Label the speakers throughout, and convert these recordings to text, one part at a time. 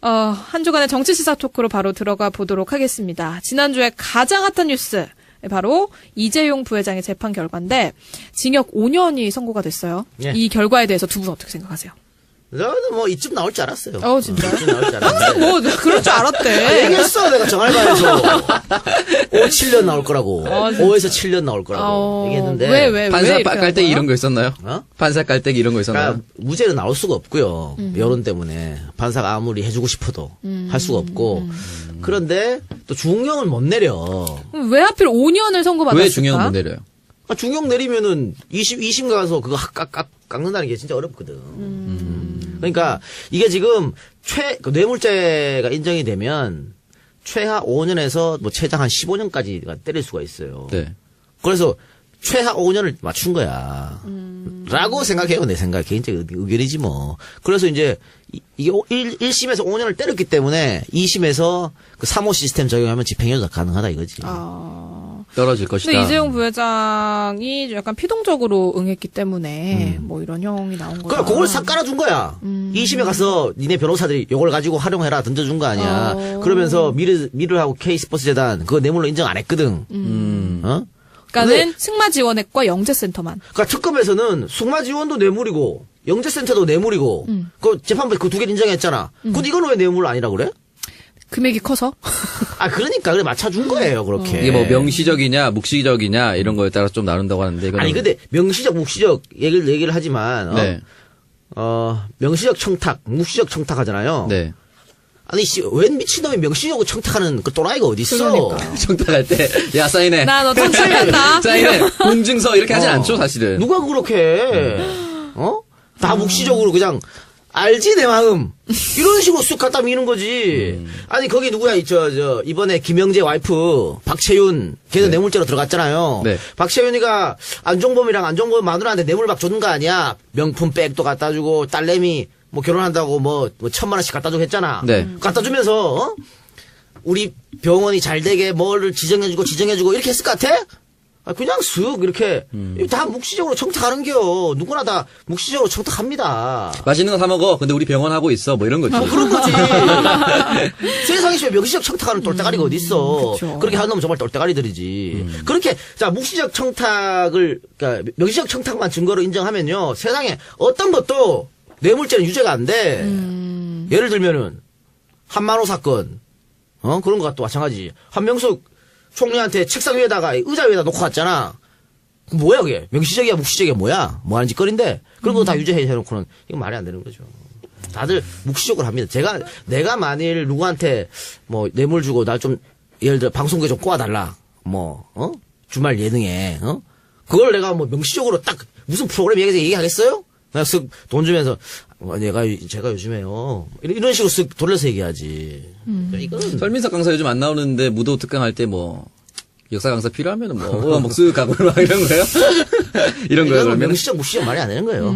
Speaker 1: 한 주간의 정치 시사 토크로 바로 들어가 보도록 하겠습니다. 지난주에 가장 핫한 뉴스. 바로 이재용 부회장의 재판 결과인데 징역 5년이 선고가 됐어요.
Speaker 2: 예.
Speaker 1: 이 결과에 대해서 두 분 어떻게 생각하세요?
Speaker 2: 저는 뭐 이쯤 나올 줄 알았어요.
Speaker 1: 진짜요?
Speaker 2: 이쯤 나올 줄 알았는데.
Speaker 1: 항상 뭐 그럴 줄 알았대.
Speaker 2: 얘기했어 내가 정알바에서 5, 7년 나올 거라고. 5에서 7년 나올 거라고 얘기했는데.
Speaker 1: 왜
Speaker 3: 판사
Speaker 1: 이렇게
Speaker 3: 깔때기
Speaker 1: 한
Speaker 3: 이런 거 있었나요? 판사 깔때기 이런 거 있었나요?
Speaker 2: 그러니까 무죄는 나올 수가 없고요. 여론 때문에 판사가 아무리 해주고 싶어도 할 수가 없고. 그런데 또 중형을 못 내려.
Speaker 1: 왜 하필 5년을 선고받았을까?
Speaker 3: 왜 중형을 못 내려요?
Speaker 2: 중형 내리면은 2심 가서 그거 깎는다는 게 진짜 어렵거든. 그러니까 이게 지금 뇌물죄가 인정이 되면 최하 5년에서 뭐 최장 한 15년까지 때릴 수가 있어요.
Speaker 3: 네.
Speaker 2: 그래서 최하 5년을 맞춘 거야. 라고 생각해요. 내 생각. 개인적 의견이지 뭐. 그래서 이제 이게 1심에서 5년을 때렸기 때문에 2심에서 그 3호 시스템 적용하면 집행유예 가능하다 이거지.
Speaker 3: 떨어질 것이다.
Speaker 1: 근데 이재용 부회장이 약간 피동적으로 응했기 때문에 뭐 이런 형이 나온 거야.
Speaker 2: 그래, 그걸 싹 깔아준 거야. 2심에 가서 니네 변호사들이 요걸 가지고 활용해라 던져준 거 아니야. 그러면서 미르하고 K스포츠 재단 그거 뇌물로 인정 안 했거든.
Speaker 1: 그러니까는 승마 지원액과 영재센터만.
Speaker 2: 그러니까 특검에서는 승마 지원도 뇌물이고 영재센터도 뇌물이고 그 재판부에 그 두 개를 인정했잖아. 근데 이건 왜 뇌물 아니라 그래?
Speaker 1: 금액이 커서?
Speaker 2: 그러니까 그래 맞춰준 거예요 그렇게.
Speaker 3: 이게 뭐 명시적이냐 묵시적이냐 이런 거에 따라 좀 나눈다고 하는데 이거는
Speaker 2: 아니 근데 명시적 묵시적 얘기를 하지만
Speaker 3: 네.
Speaker 2: 명시적 청탁 묵시적 청탁 하잖아요.
Speaker 3: 네.
Speaker 2: 아니 웬 미친놈이 명시적으로 청탁하는 그 또라이가 어디 있어?
Speaker 1: 그러니까.
Speaker 3: 청탁할 때 야 사인해.
Speaker 1: 나 너 돈 살렸다.
Speaker 3: 사인해. 공증서 이렇게 하진 않죠 사실은.
Speaker 2: 누가 그렇게 해? 다 묵시적으로 그냥 알지 내 마음 이런 식으로 쑥 갖다 미는 거지. 아니 거기 누구야 이번에 김영재 와이프 박채윤 걔도
Speaker 3: 네.
Speaker 2: 뇌물죄로 들어갔잖아요.
Speaker 3: 네.
Speaker 2: 박채윤이가 안종범 마누라한테 뇌물 막 줬는 거 아니야? 명품 백도 갖다 주고 딸내미 뭐 결혼한다고 뭐 1,000만 원씩 갖다 주고 했잖아.
Speaker 3: 네.
Speaker 2: 갖다 주면서 우리 병원이 잘 되게 뭐를 지정해주고 이렇게 했을 것 같아? 그냥 쓱 이렇게 다 묵시적으로 청탁하는겨. 누구나 다 묵시적으로 청탁합니다.
Speaker 3: 맛있는 거 사 먹어. 근데 우리 병원 하고 있어. 뭐 이런 거지.
Speaker 2: 그런 거지. 세상에 명시적 청탁하는 똘대가리가 어디 있어? 그렇게 하는 놈은 정말 똘대가리들이지. 그렇게 묵시적 청탁을 그러니까 명시적 청탁만 증거로 인정하면요 세상에 어떤 것도 뇌물죄는 유죄가 안 돼. 예를 들면은 한만호 사건, 그런 것도 마찬가지. 한명숙 총리한테 책상 위에다가 의자 위에다 놓고 갔잖아. 뭐야 그게? 명시적이야 묵시적이야 뭐야? 뭐 하는 짓거리인데 그런 거 다 유죄해놓고는 이건 말이 안 되는 거죠. 다들 묵시적으로 합니다. 내가 만일 누구한테 뭐 뇌물 주고 날 좀 예를 들어 방송국에 좀 꼬아달라. 주말 예능에 그걸 내가 뭐 명시적으로 딱 무슨 프로그램 얘기하겠어요? 그냥 쓱 돈 주면서 제가 요즘에요 이런 식으로 쓱 돌려서 얘기하지. 이거는
Speaker 3: 설민석 강사 요즘 안 나오는데 무도 특강할 때 뭐 역사 강사 필요하면 뭐 쓱 가고 막 이런 거요? 이런 거요 그러면
Speaker 2: 명시적 묵시적 말이 안 되는 거예요.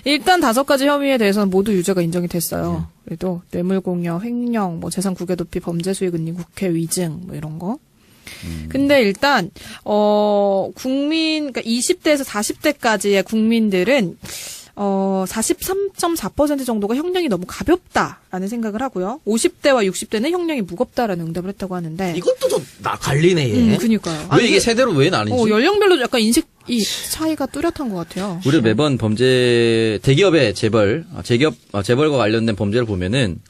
Speaker 1: 일단 5가지 혐의에 대해서는 모두 유죄가 인정이 됐어요. 그래도 뇌물공여, 횡령, 뭐 재산 국외 도피, 범죄 수익 은닉, 국회 위증 뭐 이런 거. 근데 일단 그러니까 20대에서 40대까지의 국민들은 43.4% 정도가 형량이 너무 가볍다라는 생각을 하고요. 50대와 60대는 형량이 무겁다라는 응답을 했다고 하는데.
Speaker 2: 이것도 좀 갈리네, 얘.
Speaker 1: 그니까요.
Speaker 3: 왜 이게 세대로 왜 나뉘지?
Speaker 1: 연령별로 약간 인식이 차이가 뚜렷한 것 같아요.
Speaker 3: 우리 매번 범죄, 대기업의 재벌과 관련된 범죄를 보면은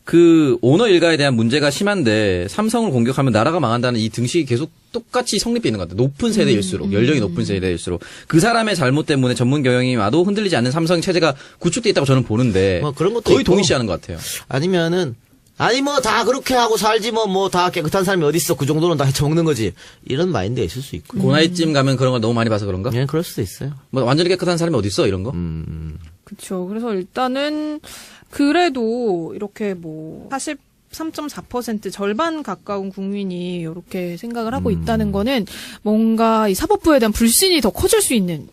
Speaker 3: 그 오너 일가에 대한 문제가 심한데 삼성을 공격하면 나라가 망한다는 이 등식이 계속 똑같이 성립되어 있는 것 같아요. 높은 세대일수록, 연령이 높은 세대일수록 그 사람의 잘못 때문에 전문 경영이 와도 흔들리지 않는 삼성 체제가 구축돼 있다고 저는 보는데
Speaker 2: 뭐 그런 것도
Speaker 3: 거의
Speaker 2: 있고.
Speaker 3: 동의시하는 것 같아요.
Speaker 2: 아니면은 뭐 다 그렇게 하고 살지 뭐 다 깨끗한 사람이 어디 있어? 그 정도는 다 헤쳐먹는 거지. 이런 마인드가 있을 수 있고.
Speaker 3: 그 나이쯤 가면 그런 걸 너무 많이 봐서 그런가?
Speaker 2: 예, 그럴 수도 있어요.
Speaker 3: 뭐 완전히 깨끗한 사람이 어디 있어 이런 거?
Speaker 1: 그렇죠. 그래서 일단은 그래도 이렇게 뭐 43.4% 절반 가까운 국민이 이렇게 생각을 하고 있다는 거는 뭔가 이 사법부에 대한 불신이 더 커질 수 있는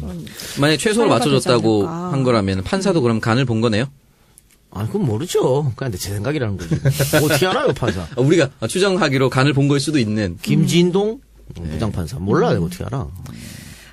Speaker 1: 그런.
Speaker 3: 만약에 최소를
Speaker 1: 사유가
Speaker 3: 맞춰줬다고
Speaker 1: 되지 않을까.
Speaker 3: 한 거라면 판사도 그럼 간을 본 거네요?
Speaker 2: 그건 모르죠. 그냥 제 생각이라는 거지. 어떻게 알아요, 판사?
Speaker 3: 우리가 추정하기로 간을 본 걸 수도 있는.
Speaker 2: 김진동 부장판사. 몰라, 내가 어떻게 알아.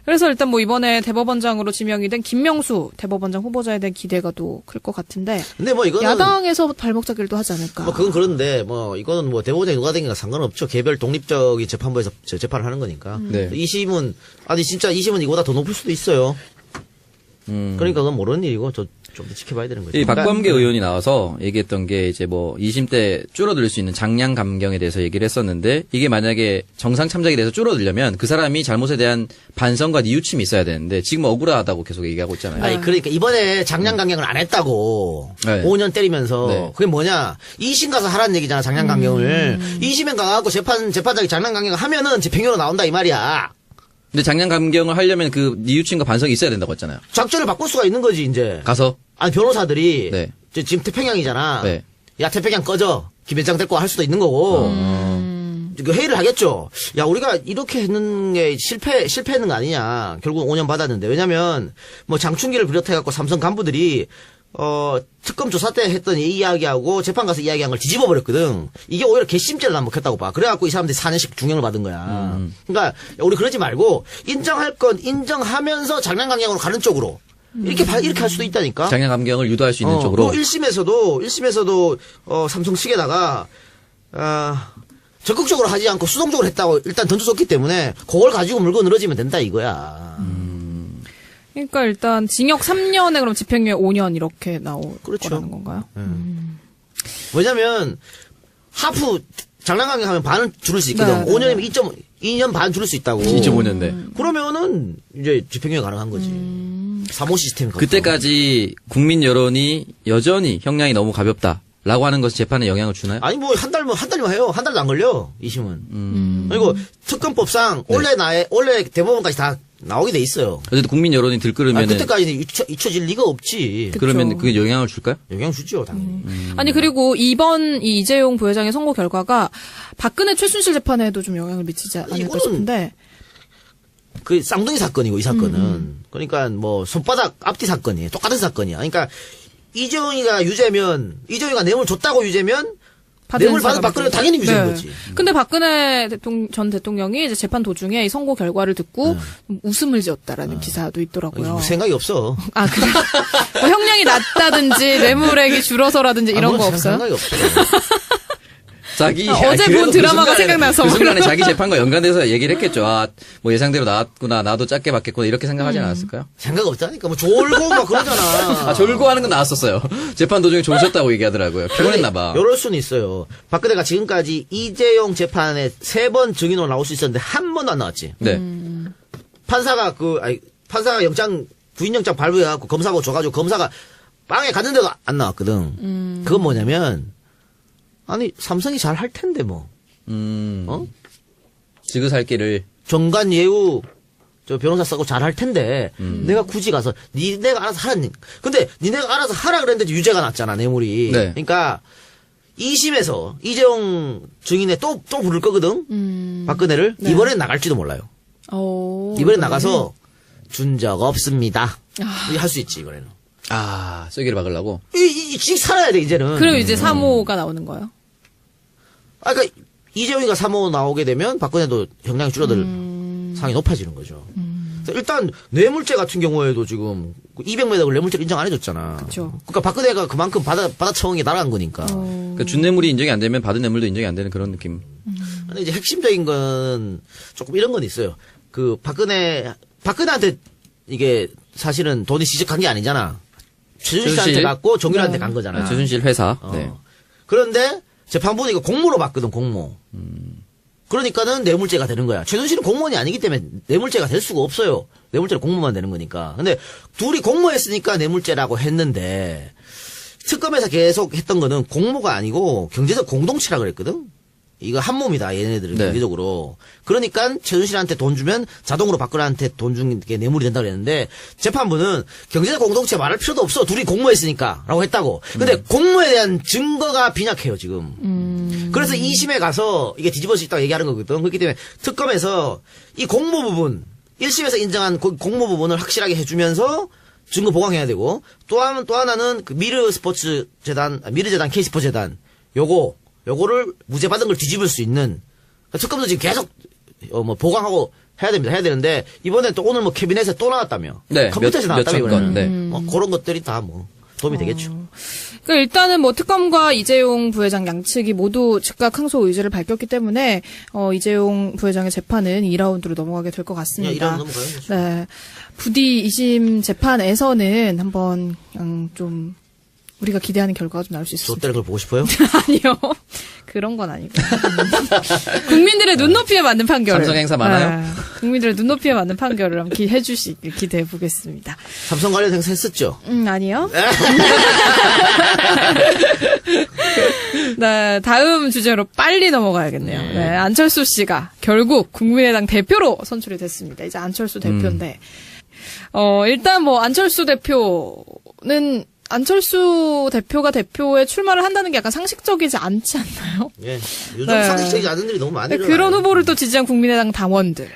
Speaker 1: 그래서 일단 뭐 이번에 대법원장으로 지명이 된 김명수 대법원장 후보자에 대한 기대가 또 클 것 같은데.
Speaker 2: 근데 뭐 이거는
Speaker 1: 야당에서 발목 잡기를 또 하지 않을까.
Speaker 2: 뭐 그건 그런데 뭐 이거는 뭐 대법원장이 누가 되기가 상관없죠. 개별 독립적인 재판부에서 재판을 하는 거니까.
Speaker 3: 네.
Speaker 2: 2심은 아니 진짜 2심은 이거보다 더 높을 수도 있어요. 그러니까 그건 모르는 일이고 좀 더 지켜봐야 되는 거죠.
Speaker 3: 이 박범계 의원이 나와서 얘기했던 게 이제 뭐 2심 때 줄어들 수 있는 장량 감경에 대해서 얘기를 했었는데 이게 만약에 정상 참작에 대해서 줄어들려면 그 사람이 잘못에 대한 반성과 뉘우침이 있어야 되는데 지금 억울하다고 계속 얘기하고 있잖아요.
Speaker 2: 아니 그러니까 이번에 장량 강경을 안 했다고
Speaker 3: 네.
Speaker 2: 5년 때리면서
Speaker 3: 네.
Speaker 2: 그게 뭐냐 2심 가서 하라는 얘기잖아 장량 강경을 2심에 가갖고 재판장이 장량 강경을 하면은 집행유예로 나온다 이 말이야.
Speaker 3: 근데 장량 감경을 하려면 그 뉘우침과 반성이 있어야 된다고 했잖아요.
Speaker 2: 작전을 바꿀 수가 있는 거지 이제.
Speaker 3: 가서
Speaker 2: 아니 변호사들이
Speaker 3: 네.
Speaker 2: 지금 태평양이잖아.
Speaker 3: 네.
Speaker 2: 야 태평양 꺼져 김현장 데리고 할 수도 있는 거고. 그 회의를 하겠죠. 야 우리가 이렇게 했는 게 실패했는 거 아니냐. 결국 5년 받았는데 왜냐면 뭐 장충기를 비롯해갖고 삼성 간부들이 특검 조사 때 했던 이 이야기하고 재판 가서 이야기한 걸 뒤집어 버렸거든. 이게 오히려 괘씸죄를 남복했다고 봐. 그래갖고 이 사람들이 4년씩 중형을 받은 거야. 그러니까 우리 그러지 말고 인정할 건 인정하면서 장량강경으로 가는 쪽으로. 이렇게 할 수도 있다니까.
Speaker 3: 장량 감경을 유도할 수 있는 쪽으로.
Speaker 2: 1심에서도 삼성 측에다가 적극적으로 하지 않고 수동적으로 했다고 일단 던져줬기 때문에 그걸 가지고 물고 늘어지면 된다 이거야.
Speaker 1: 그러니까 일단 징역 3년에 그럼 집행유예 5년 이렇게 나올
Speaker 2: 그렇죠.
Speaker 1: 거라는 건가요?
Speaker 2: 왜냐면 하프 장량강경 하면 반은 줄일 수 있거든.
Speaker 1: 네,
Speaker 2: 5년이면 2년 반 줄일 수 있다고.
Speaker 3: 2.5년대.
Speaker 2: 그러면은 이제 집행유예 가능한 거지. 3호 시스템이
Speaker 3: 그때까지 국민 여론이 여전히 형량이 너무 가볍다라고 하는 것이 재판에 영향을 주나요?
Speaker 2: 아니 뭐 한 달만 해요. 한 달도 안 걸려 2심은. 그리고 특검법상 원래 대법원까지 다 나오게 돼 있어요.
Speaker 3: 어쨌든 국민 여론이
Speaker 2: 아니,
Speaker 3: 들끓으면
Speaker 2: 그때까지는 잊혀질 리가 없지.
Speaker 3: 그러면
Speaker 1: 그쵸.
Speaker 3: 그게 영향을 줄까요?
Speaker 2: 영향 주죠 당연히.
Speaker 1: 아니 그리고 이번 이 이재용 부회장의 선고 결과가 박근혜 최순실 재판에도 좀 영향을 미치지 않을까
Speaker 2: 이거는
Speaker 1: 싶은데.
Speaker 2: 그 쌍둥이 사건이고 이 사건은. 그러니까 뭐 손바닥 앞뒤 사건이에요. 똑같은 사건이야. 그러니까 이재용이가 뇌물 줬다고 유죄면 뇌물 받은 박근혜는 당연히 유죄인 거지.
Speaker 1: 근데 박근혜 전 대통령이 이제 재판 도중에 이 선고 결과를 듣고 웃음을 지었다라는 기사도 있더라고요.
Speaker 2: 뭐 생각이 없어.
Speaker 1: 아, 그래. 뭐 형량이 낮다든지 뇌물액이 줄어서라든지 이런 거 없어요?
Speaker 2: 생각이 없어.
Speaker 3: 자기
Speaker 1: 어제
Speaker 3: 그래도
Speaker 1: 본 드라마가 생각나서
Speaker 3: 그 순간에 자기 재판과 연관돼서 얘기를 했겠죠. 아, 뭐 예상대로 나왔구나. 나도 작게 받겠구나. 이렇게 생각하지 않았을까요?
Speaker 2: 생각 없다니까. 뭐 졸고 막 그러잖아.
Speaker 3: 아, 졸고 하는 건 나왔었어요. 재판 도중에 졸으셨다고 얘기하더라고요. 피곤했나 봐.
Speaker 2: 이럴 수는 있어요. 박근혜가 지금까지 이재용 재판에 3번 증인으로 나올 수 있었는데 한 번도 안 나왔지.
Speaker 3: 네.
Speaker 2: 판사가 구인영장 발부해갖고 검사하고 줘가지고 검사가 빵에 갔는데도 안 나왔거든. 그건 뭐냐면 아니 삼성이 잘 할 텐데 뭐.
Speaker 3: 지그살길을
Speaker 2: 정관 예우 저 변호사 쓰고 잘 할 텐데 내가 굳이 가서 니네가 알아서 하라니. 근데 니네가 알아서 하라 그랬는데 유죄가 났잖아 뇌물이.
Speaker 3: 네.
Speaker 2: 그러니까 2심에서 이재용 증인에 또 부를 거거든. 박근혜를
Speaker 1: 네.
Speaker 2: 이번엔 나갈지도 몰라요. 이번엔 나가서 준 적 없습니다. 할 수 있지 이번에는.
Speaker 3: 아, 쐐기를 박으려고.
Speaker 2: 이 살아야 돼 이제는.
Speaker 1: 그럼 이제 3호가 나오는 거예요?
Speaker 2: 아, 그러니까 이재용이가 3호 나오게 되면 박근혜도 형량이 줄어들 상이 높아지는 거죠. 그래서 일단 뇌물죄 같은 경우에도 지금 200매덕을 뇌물죄로 인정 안 해줬잖아.
Speaker 1: 그쵸.
Speaker 2: 그러니까 박근혜가 그만큼 받아쳐온 게 날아간 거니까.
Speaker 3: 그러니까 준 뇌물이 인정이 안 되면 받은 뇌물도 인정이 안 되는 그런 느낌.
Speaker 2: 근데 이제 핵심적인 건 조금 이런 건 있어요. 그 박근혜한테 이게 사실은 돈이 지적한 게 아니잖아. 최순실한테
Speaker 3: 최순실?
Speaker 2: 갔고 정유라한테 간 거잖아.
Speaker 3: 최순실 회사. 네.
Speaker 2: 그런데 재판부는 이거 공모로 봤거든, 공모. 그러니까는 뇌물죄가 되는 거야. 최순실은 공무원이 아니기 때문에 뇌물죄가 될 수가 없어요. 뇌물죄는 공모만 되는 거니까. 근데 둘이 공모했으니까 뇌물죄라고 했는데 특검에서 계속 했던 거는 공모가 아니고 경제적 공동체라 그랬거든. 이거 한 몸이다, 얘네들은
Speaker 3: 네.
Speaker 2: 경제적으로. 그러니까 최순실한테 돈 주면 자동으로 박근혜한테 돈 준 게 뇌물이 된다 그랬는데 재판부는 경제적 공동체 말할 필요도 없어. 둘이 공모했으니까 라고 했다고. 근데 공모에 대한 증거가 빈약해요, 지금. 그래서 2심에 가서 이게 뒤집어질 수 있다고 얘기하는 거거든. 그렇기 때문에 특검에서 이 공모 부분, 1심에서 인정한 공모 부분을 확실하게 해주면서 증거 보강해야 되고 또 하나는 그 미르재단 K스포츠재단 요거를 무죄 받은 걸 뒤집을 수 있는 특검도 지금 계속 뭐 보강하고 해야 되는데 이번에 또 오늘 뭐 캐비넷에 또 나왔다며.
Speaker 3: 네,
Speaker 2: 컴퓨터에서 나왔다며
Speaker 3: 몇천 건, 네.
Speaker 2: 뭐 그런 것들이 다 뭐 도움이 되겠죠.
Speaker 1: 그러니까 일단은 뭐 특검과 이재용 부회장 양측이 모두 즉각 항소 의지를 밝혔기 때문에 이재용 부회장의 재판은 2라운드로 넘어가게 될 것 같습니다.
Speaker 2: 2라운드 넘어가요.
Speaker 1: 네. 부디 2심 재판에서는 한번 그냥 좀 우리가 기대하는 결과가 좀 나올 수 있습니다.
Speaker 2: 좆대는 걸 보고 싶어요?
Speaker 1: 아니요. 그런 건 아니고. 국민들의 눈높이에 맞는 판결.
Speaker 3: 삼성 행사 많아요?
Speaker 1: 네. 국민들의 눈높이에 맞는 판결을 한번 해주시길 기대해 보겠습니다.
Speaker 2: 삼성 관련 행사 했었죠?
Speaker 1: 아니요. 네, 다음 주제로 빨리 넘어가야겠네요. 네, 안철수 씨가 결국 국민의당 대표로 선출이 됐습니다. 이제 안철수 대표인데, 일단 뭐 안철수 대표가 대표에 출마를 한다는 게 약간 상식적이지 않지 않나요?
Speaker 2: 예. 요즘
Speaker 1: 네.
Speaker 2: 상식적이지 않은 일이 너무 많이 일어나요.
Speaker 1: 그런 후보를 또 지지한 국민의당 당원들.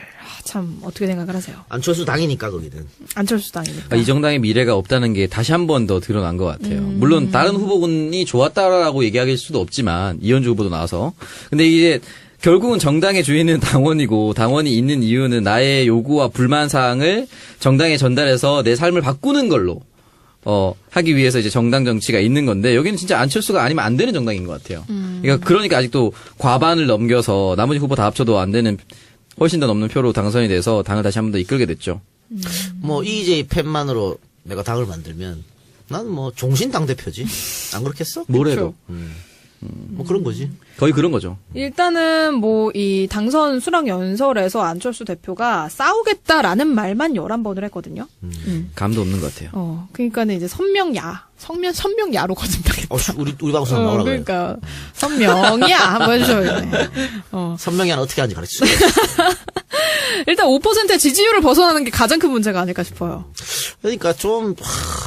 Speaker 1: 참 어떻게 생각을 하세요?
Speaker 2: 안철수 당이니까 거기는.
Speaker 1: 안철수 당이니까.
Speaker 3: 이 정당의 미래가 없다는 게 다시 한 번 더 드러난 것 같아요. 물론 다른 후보군이 좋았다라고 얘기할 수도 없지만 이현주 후보도 나와서. 근데 이게 결국은 정당의 주인은 당원이고 당원이 있는 이유는 나의 요구와 불만 사항을 정당에 전달해서 내 삶을 바꾸는 걸로 하기 위해서 이제 정당 정치가 있는 건데 여기는 진짜 안철수가 아니면 안 되는 정당인 것 같아요. 그러니까 아직도 과반을 넘겨서 나머지 후보 다 합쳐도 안 되는 훨씬 더 넘는 표로 당선이 돼서 당을 다시 한 번 더 이끌게 됐죠.
Speaker 2: 뭐 EJ 팬만으로 내가 당을 만들면 난 뭐 종신 당 대표지. 안 그렇겠어?
Speaker 3: 뭐래도
Speaker 2: 뭐 그런 거지.
Speaker 3: 거의 그런 거죠.
Speaker 1: 일단은 뭐 이 당선 수락 연설에서 안철수 대표가 싸우겠다라는 말만 11번을 했거든요.
Speaker 3: 감도 없는 것 같아요.
Speaker 1: 그러니까는 이제 선명야로 거듭당했다.
Speaker 2: 우리 방송 나오라 그래요.
Speaker 1: 그러니까 선명야 한번 해줘야겠네.
Speaker 2: 선명이 하나 어떻게 하는지 가르쳐 주세요.
Speaker 1: 일단 5%의 지지율을 벗어나는 게 가장 큰 문제가 아닐까 싶어요.
Speaker 2: 그러니까 좀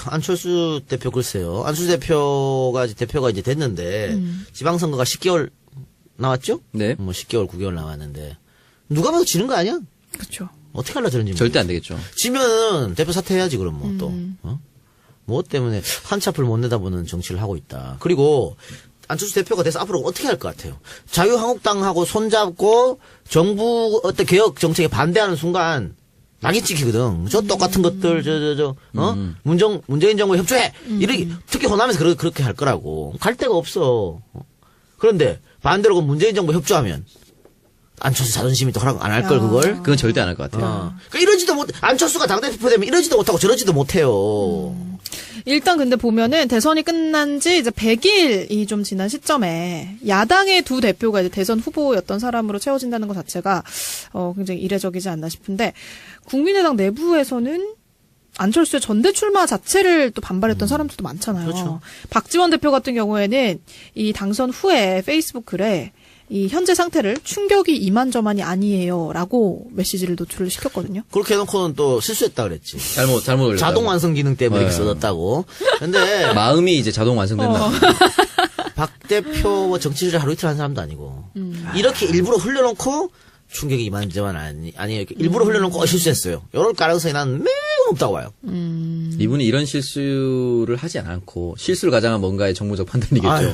Speaker 2: 안철수 대표 글쎄요. 안철수 대표가 이제 됐는데 지방선거가 10개월 나왔죠?
Speaker 3: 네.
Speaker 2: 뭐 10개월, 9개월 나왔는데 누가 봐도 지는 거 아니야?
Speaker 1: 그렇죠.
Speaker 2: 어떻게 하려 저런지
Speaker 3: 절대 안 되겠죠.
Speaker 2: 지면은 대표 사퇴해야지 그럼 뭐 또. 뭐 때문에 한치 앞을 못 내다보는 정치를 하고 있다. 그리고 안철수 대표가 돼서 앞으로 어떻게 할 것 같아요? 자유한국당하고 손잡고 정부 어떤 개혁 정책에 반대하는 순간 낙이 찍히거든. 저 똑같은 것들 문재인 정부 협조해. 이렇게 특히 호남에서 그렇게 할 거라고. 갈 데가 없어. 그런데 반대로 문재인 정부 협조하면 안철수 자존심이 또 허락 안 할 걸 그걸.
Speaker 3: 그건 절대 안 할 것 같아요.
Speaker 2: 그러니까 이러지도 못. 안철수가 당대표 되면 이러지도 못하고 저러지도 못해요.
Speaker 1: 일단 근데 보면은 대선이 끝난 지 이제 100일이 좀 지난 시점에 야당의 두 대표가 이제 대선 후보였던 사람으로 채워진다는 것 자체가 굉장히 이례적이지 않나 싶은데 국민의당 내부에서는 안철수의 전대 출마 자체를 또 반발했던 사람들도 많잖아요.
Speaker 2: 그렇죠.
Speaker 1: 박지원 대표 같은 경우에는 이 당선 후에 페이스북 글에 이 현재 상태를 충격이 이만저만이 아니에요라고 메시지를 노출을 시켰거든요.
Speaker 2: 그렇게 해놓고는 또 실수했다 그랬지.
Speaker 3: 잘못 올렸다고.
Speaker 2: 자동 완성 기능 때문에 이렇게 써졌다고. 근데
Speaker 3: 마음이 이제 자동 완성된다.
Speaker 2: 박 대표 정치를 하루 이틀 한 사람도 아니고 이렇게 일부러 흘려놓고 충격이 이만저만 아니에요. 이렇게 일부러 흘려놓고 실수했어요. 이럴 가능성이 난 매우 높다고 봐요.
Speaker 3: 이분이 이런 실수를 하지 않고 실수를 가장한 뭔가의 정무적 판단이겠죠.
Speaker 2: 아유,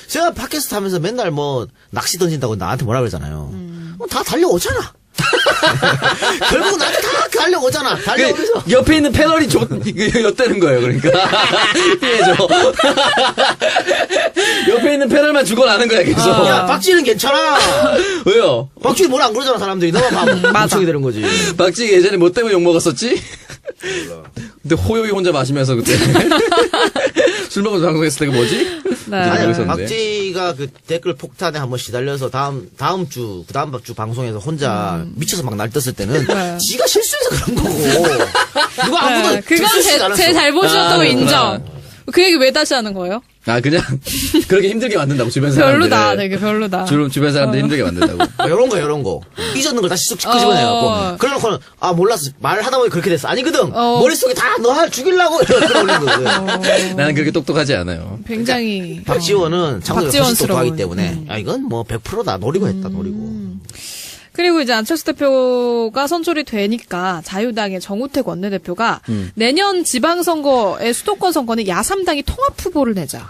Speaker 2: 제가 팟캐스트 하면서 맨날 뭐 낚시 던진다고 나한테 뭐라 그러잖아요. 다 달려오잖아. 결국 나한테 다 달려오잖아. 달려오면서.
Speaker 3: 옆에 있는 패널이 엿대는 거예요, 그러니까. 피해줘. 옆에 있는 패널만 죽어나는 거야, 계속.
Speaker 2: 야, 박지는 괜찮아.
Speaker 3: 왜요?
Speaker 2: 박지는 뭐라 안 그러잖아, 사람들이. 너만 봐봐. 멍청이 되는 거지.
Speaker 3: 박지기 예전에 뭐 때문에 욕먹었었지? 근데 호요이 혼자 마시면서 그때. 술 먹어서 방송했을 때가 뭐지?
Speaker 1: 네.
Speaker 2: 아니, 박지가 그 댓글 폭탄에 한번 시달려서 다음 주 방송에서 혼자 미쳐서 막 날떴을 때는 지가 실수해서 그런 거고. 누가 아무도
Speaker 1: 그건 제 잘못이었다고 인정. 그 얘기 왜 다시 하는 거예요?
Speaker 3: 그냥 그렇게 힘들게 만든다고 주변 사람들.
Speaker 1: 별로다, 되게 별로다.
Speaker 3: 주변 사람들 힘들게 만든다고.
Speaker 2: 이런 거. 잊었는 걸 다시 쑥 끄집어내갖고. 그래놓고는, 몰랐어. 말하다 보니 그렇게 됐어. 아니거든. 머릿속에 다 너 죽이려고 이러는 거거든.
Speaker 3: 나는 그렇게 똑똑하지 않아요.
Speaker 1: 굉장히.
Speaker 2: 박지원은 창조적으로
Speaker 1: 박지원스러운.
Speaker 2: 똑똑하기 때문에, 이건 뭐 100%다. 노리고 했다, 노리고.
Speaker 1: 그리고 이제 안철수 대표가 선출이 되니까 자유당의 정우택 원내대표가 내년 지방선거의 수도권 선거는 야3당이 통합 후보를 내자.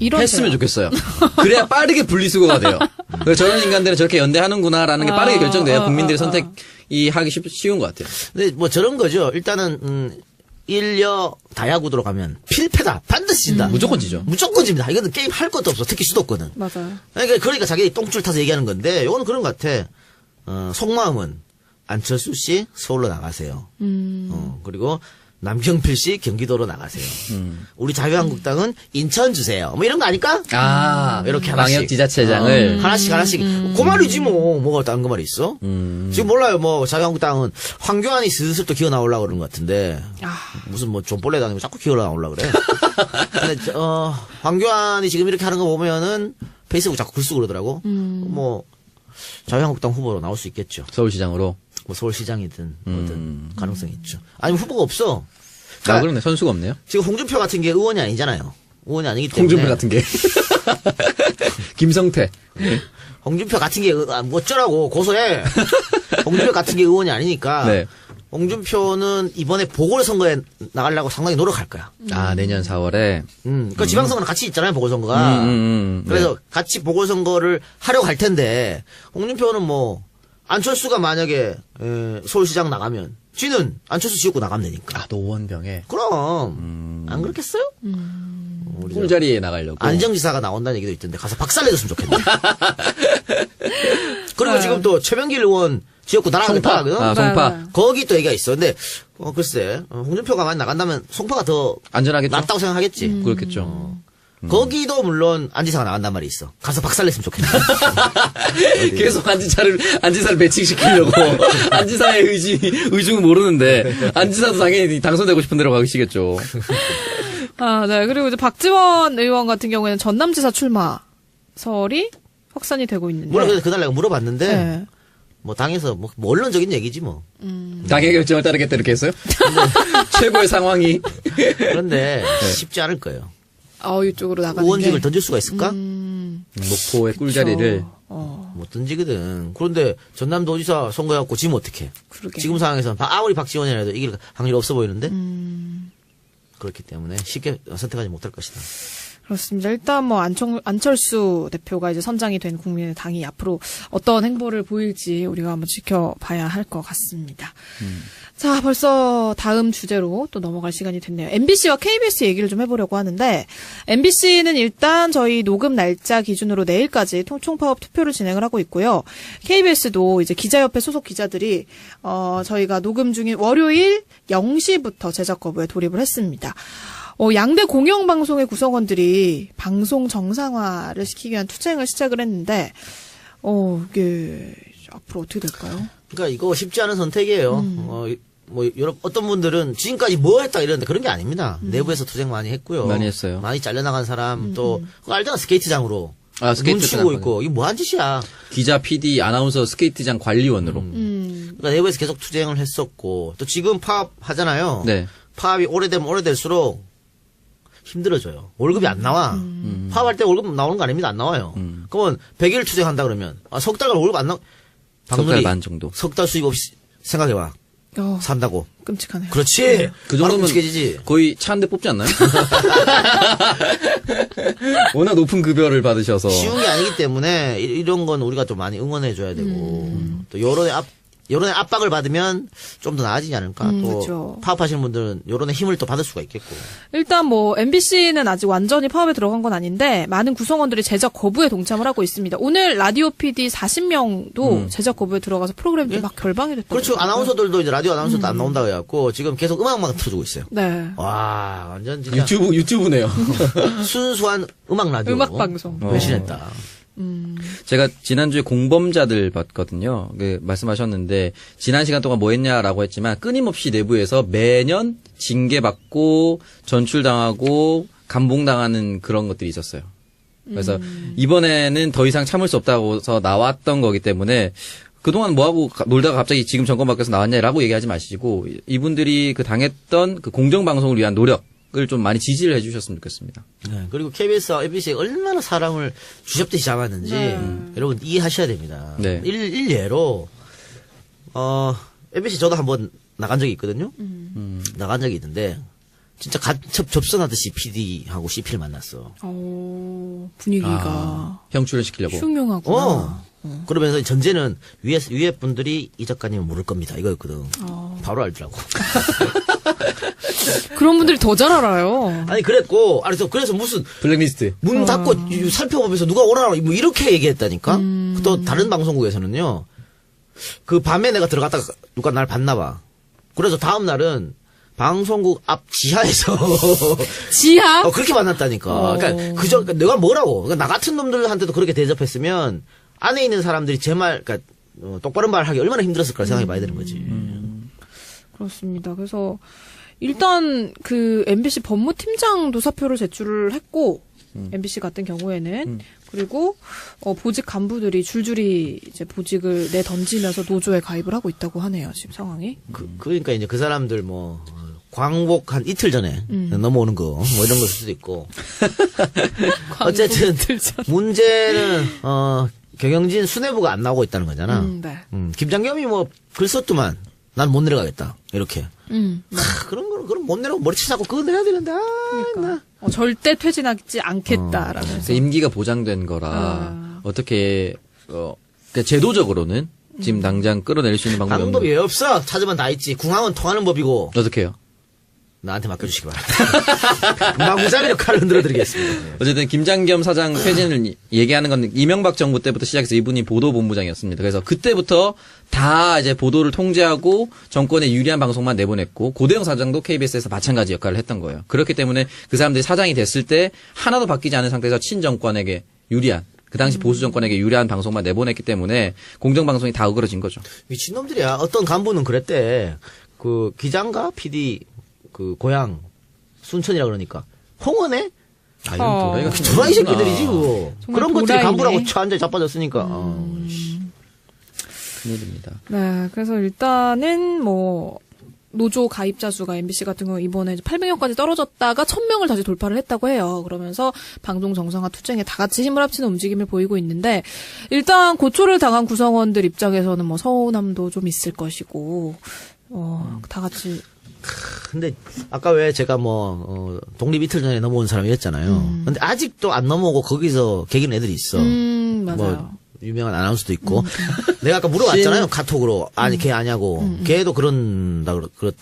Speaker 1: 이런
Speaker 3: 했으면
Speaker 1: 제안.
Speaker 3: 좋겠어요. 그래야 빠르게 분리수거가 돼요. 그래서 저런 인간들은 저렇게 연대하는구나라는 게 빠르게 결정돼요. 국민들이 선택이 하기 쉬운 것 같아요.
Speaker 2: 근데 뭐 저런 거죠. 일단은 일여 다야구도로 가면 필패다. 반드시 진다.
Speaker 3: 무조건 지죠.
Speaker 2: 무조건 집니다. 이거는 게임 할 것도 없어. 특히 수도권은.
Speaker 1: 맞아요.
Speaker 2: 그러니까 자기 똥줄 타서 얘기하는 건데 이거는 그런 것 같아. 속마음은 안철수 씨 서울로 나가세요. 그리고 남경필 씨 경기도로 나가세요. 우리 자유한국당은 인천 주세요. 뭐 이런 거 아닐까? 이렇게 하나씩.
Speaker 3: 광역 지자체장을
Speaker 2: 하나씩. 그 말이지 뭐. 뭐가 다른 거 말이 있어? 지금 몰라요. 뭐 자유한국당은 황교안이 슬슬 또 기어 나오려고 그러는 것 같은데. 무슨 뭐 존볼레 다니고 자꾸 기어 나오려고 그래. 근데 황교안이 지금 이렇게 하는 거 보면은 페이스북 자꾸 글쓰고 그러더라고. 뭐 자유한국당 후보로 나올 수 있겠죠.
Speaker 3: 서울시장으로.
Speaker 2: 뭐 서울시장이든 뭐든 가능성이 있죠. 아니면 후보가 없어.
Speaker 3: 그러네. 선수가 없네요.
Speaker 2: 지금 홍준표 같은 게 의원이 아니잖아요. 의원이 아니기 때문에.
Speaker 3: 홍준표 같은 게. 김성태.
Speaker 2: 홍준표 같은 게 뭐 어쩌라고 고소해. 홍준표 같은 게 의원이 아니니까.
Speaker 3: 네.
Speaker 2: 홍준표는 이번에 보궐선거에 나가려고 상당히 노력할 거야.
Speaker 3: 내년 4월에.
Speaker 2: 그 지방선거는 같이 있잖아요, 보궐선거가. 그래서 같이 보궐선거를 하려고 할 텐데, 홍준표는 뭐, 안철수가 만약에, 서울시장 나가면, 쥐는 안철수 지역구 나가면 되니까.
Speaker 3: 노원병에.
Speaker 2: 그럼, 안 그렇겠어요? 우리
Speaker 3: 꿀자리에 나가려고.
Speaker 2: 안정지사가 나온다는 얘기도 있던데, 가서 박살내줬으면 좋겠네. 그리고 지금 또 최명길 의원 지역구 나라하는
Speaker 3: 송파.
Speaker 2: 파거든.
Speaker 3: 송파.
Speaker 2: 거기 또 얘기가 있어. 근데 글쎄 홍준표가 많이 나간다면 송파가 더
Speaker 3: 안전하겠죠.
Speaker 2: 낫다고 생각하겠지.
Speaker 3: 그렇겠죠.
Speaker 2: 거기도 물론 안지사가 나간단 말이 있어. 가서 박살냈으면 좋겠네.
Speaker 3: 계속 안지사를 매칭시키려고. 안지사의 의중은 모르는데, 안지사도 당연히 당선되고 싶은 데로 가시겠죠.
Speaker 1: 네. 그리고 이제 박지원 의원 같은 경우에는 전남지사 출마설이 확산이 되고 있는데.
Speaker 2: 물론 그래서 그날 내가 물어봤는데,
Speaker 1: 네.
Speaker 2: 뭐 당에서 뭐 원론적인 얘기지 뭐.
Speaker 3: 당의 결정을 따르겠다 이렇게 했어요? 최고의 상황이.
Speaker 2: 그런데 쉽지 않을 거예요.
Speaker 1: 이쪽으로 나가는
Speaker 2: 의원직을
Speaker 1: 게.
Speaker 2: 던질 수가 있을까?
Speaker 3: 목포의 꿀자리를.
Speaker 2: 못 던지거든. 그런데 전남도지사 선거해갖고 지면 어떡해.
Speaker 1: 그러게.
Speaker 2: 지금 상황에서는 아무리 박지원이라도 이길 확률이 없어 보이는데. 그렇기 때문에 쉽게 선택하지 못할 것이다.
Speaker 1: 그렇습니다. 일단 뭐 안철수 대표가 이제 선장이 된 국민의당이 앞으로 어떤 행보를 보일지 우리가 한번 지켜봐야 할 것 같습니다. 자, 벌써 다음 주제로 또 넘어갈 시간이 됐네요. MBC와 KBS 얘기를 좀 해보려고 하는데, MBC는 일단 저희 녹음 날짜 기준으로 내일까지 총파업 투표를 진행을 하고 있고요. KBS도 이제 기자협회 소속 기자들이 저희가 녹음 중인 월요일 0시부터 제작 거부에 돌입을 했습니다. 양대 공영방송의 구성원들이 방송 정상화를 시키기 위한 투쟁을 시작을 했는데, 이게 앞으로 어떻게 될까요?
Speaker 2: 그러니까 이거 쉽지 않은 선택이에요. 어떤 분들은 지금까지 뭐 했다 이러는데 그런 게 아닙니다. 내부에서 투쟁 많이 했고요.
Speaker 3: 많이 했어요.
Speaker 2: 많이 잘려나간 사람 또 그거 알잖아, 스케이트장으로.
Speaker 3: 스케이트
Speaker 2: 눈 치고 있고 이게 뭐한 짓이야.
Speaker 3: 기자, PD, 아나운서, 스케이트장 관리원으로.
Speaker 2: 그러니까 내부에서 계속 투쟁을 했었고 또 지금 파업하잖아요.
Speaker 3: 네.
Speaker 2: 파업이 오래되면 오래될수록 힘들어져요. 월급이 안 나와. 파업할 때 월급 나오는 거 아닙니다. 안 나와요. 그러면 100일 투쟁한다 그러면 석 달간 월급 안 나와.
Speaker 3: 석 달 반 정도.
Speaker 2: 석 달 수입 없이 생각해봐. 산다고.
Speaker 1: 끔찍하네요.
Speaker 2: 그렇지.
Speaker 3: 그 정도면
Speaker 2: 끔찍해지지.
Speaker 3: 거의 차 한 대 뽑지 않나요? 워낙 높은 급여를 받으셔서.
Speaker 2: 쉬운 게 아니기 때문에 이런 건 우리가 좀 많이 응원해줘야 되고 또 여론의 압박을 받으면 좀 더 나아지지 않을까. 또
Speaker 1: 그렇죠.
Speaker 2: 파업하시는 분들은 여론의 힘을 또 받을 수가 있겠고.
Speaker 1: 일단 뭐 MBC는 아직 완전히 파업에 들어간 건 아닌데 많은 구성원들이 제작 거부에 동참을 하고 있습니다. 오늘 라디오 PD 40명도 제작 거부에 들어가서 프로그램들이 막 결방이 됐다고.
Speaker 2: 그렇죠. 아나운서들도 이제 라디오 아나운서도 안 나온다고 해갖고 지금 계속 음악만 틀어주고 있어요.
Speaker 1: 네.
Speaker 2: 와, 완전 진짜
Speaker 3: 유튜브네요.
Speaker 2: 순수한 음악 라디오.
Speaker 1: 음악 방송.
Speaker 2: 변신했다.
Speaker 3: 제가 지난주에 공범자들 봤거든요. 말씀하셨는데 지난 시간 동안 뭐 했냐라고 했지만 끊임없이 내부에서 매년 징계받고 전출당하고 감봉당하는 그런 것들이 있었어요. 그래서 이번에는 더 이상 참을 수 없다고서 나왔던 거기 때문에 그동안 뭐하고 놀다가 갑자기 지금 정권 바뀌어서 나왔냐라고 얘기하지 마시고 이분들이 그 당했던 그 공정방송을 위한 노력을 좀 많이 지지를 해주셨으면 좋겠습니다.
Speaker 2: 네, 그리고 KBS와 MBC에 얼마나 사랑을 주접듯이 잡았는지 여러분 이해하셔야 됩니다.
Speaker 3: 네.
Speaker 2: 일례로 MBC 저도 한번 나간 적이 있거든요. 나간 적이 있는데 진짜 간첩 접선하듯이 PD하고 CP를 만났어.
Speaker 1: 분위기가
Speaker 3: 형 출연시키려고.
Speaker 1: 흉흉하구나.
Speaker 2: 그러면서 전제는 위에 분들이 이 작가님은 모를 겁니다. 이거였거든. 바로 알더라고.
Speaker 1: 그런 분들이 더 잘 알아요.
Speaker 2: 아니 그랬고, 그래서 무슨
Speaker 3: 블랙리스트.
Speaker 2: 문 닫고 살펴보면서 누가 오라 뭐 이렇게 얘기했다니까. 또 다른 방송국에서는요. 그 밤에 내가 들어갔다가 누가 날 봤나 봐. 그래서 다음 날은 방송국 앞 지하에서
Speaker 1: 지하?
Speaker 2: 그렇게 만났다니까. 그러니까 그러니까 내가 뭐라고? 그러니까 나 같은 놈들한테도 그렇게 대접했으면 안에 있는 사람들이 제 말, 그러니까 똑바른 말 하기 얼마나 힘들었을까 생각해 봐야 되는 거지.
Speaker 1: 그렇습니다. 그래서 일단 그 MBC 법무팀장도 사표를 제출을 했고 MBC 같은 경우에는 그리고 보직 간부들이 줄줄이 이제 보직을 내던지면서 노조에 가입을 하고 있다고 하네요. 지금 상황이.
Speaker 2: 그러니까 이제 그 사람들 뭐 광복 한 이틀 전에 넘어오는 거 뭐 이런 걸 수도 있고. 어쨌든 문제는 경영진 수뇌부가 안 나오고 있다는 거잖아.
Speaker 1: 네.
Speaker 2: 김장겸이 뭐 글 썼더만 난 못 내려가겠다 이렇게.
Speaker 1: 네.
Speaker 2: 그런 거는 그럼 못 내려고 머리채 잡고 그거 내야 되는데.
Speaker 1: 그러니까. 절대 퇴진하지 않겠다라면서.
Speaker 3: 임기가 보장된 거라 어떻게 그러니까 제도적으로는 지금 당장 끌어낼 수 있는 방법이
Speaker 2: 방법이
Speaker 3: 없는.
Speaker 2: 왜 없어? 찾으면 다 있지. 궁합은 통하는 법이고.
Speaker 3: 어떻게 해요?
Speaker 2: 나한테 맡겨주시기 바랍니다. 마구잡이로 칼을 흔들어드리겠습니다.
Speaker 3: 어쨌든 김장겸 사장 퇴진을 얘기하는 건 이명박 정부 때부터 시작해서 이분이 보도본부장이었습니다. 그래서 그때부터 다 이제 보도를 통제하고 정권에 유리한 방송만 내보냈고 고대영 사장도 KBS에서 마찬가지 역할을 했던 거예요. 그렇기 때문에 그 사람들이 사장이 됐을 때 하나도 바뀌지 않은 상태에서 친정권에게 유리한 그 당시 보수 정권에게 유리한 방송만 내보냈기 때문에 공정방송이 다 어그러진 거죠.
Speaker 2: 미친놈들이야. 어떤 간부는 그랬대. 그 기장가 PD 그 고향 순천이라 그러니까 홍원에
Speaker 3: 아, 이런 도라이가
Speaker 2: 도라이 새끼들이지 그거.
Speaker 1: 정말
Speaker 2: 그런 것들이
Speaker 1: 도라이네.
Speaker 2: 간부라고 처한테 자빠졌으니까.
Speaker 3: 큰일입니다.
Speaker 1: 네, 그래서 일단은 뭐 노조 가입자 수가 MBC 같은 경우 이번에 800명까지 떨어졌다가 1000명을 다시 돌파를 했다고 해요. 그러면서 방송 정상화 투쟁에 다 같이 힘을 합치는 움직임을 보이고 있는데 일단 고초를 당한 구성원들 입장에서는 뭐 서운함도 좀 있을 것이고 다 같이
Speaker 2: 근데 아까 왜 제가 뭐 독립 이틀 전에 넘어온 사람이었잖아요. 근데 아직도 안 넘어오고 거기서 개기는 애들이 있어.
Speaker 1: 맞아요.
Speaker 2: 뭐 유명한 아나운서도 있고. 내가 아까 물어봤잖아요. 카톡으로. 아니 걔 아냐고. 걔도 그렇다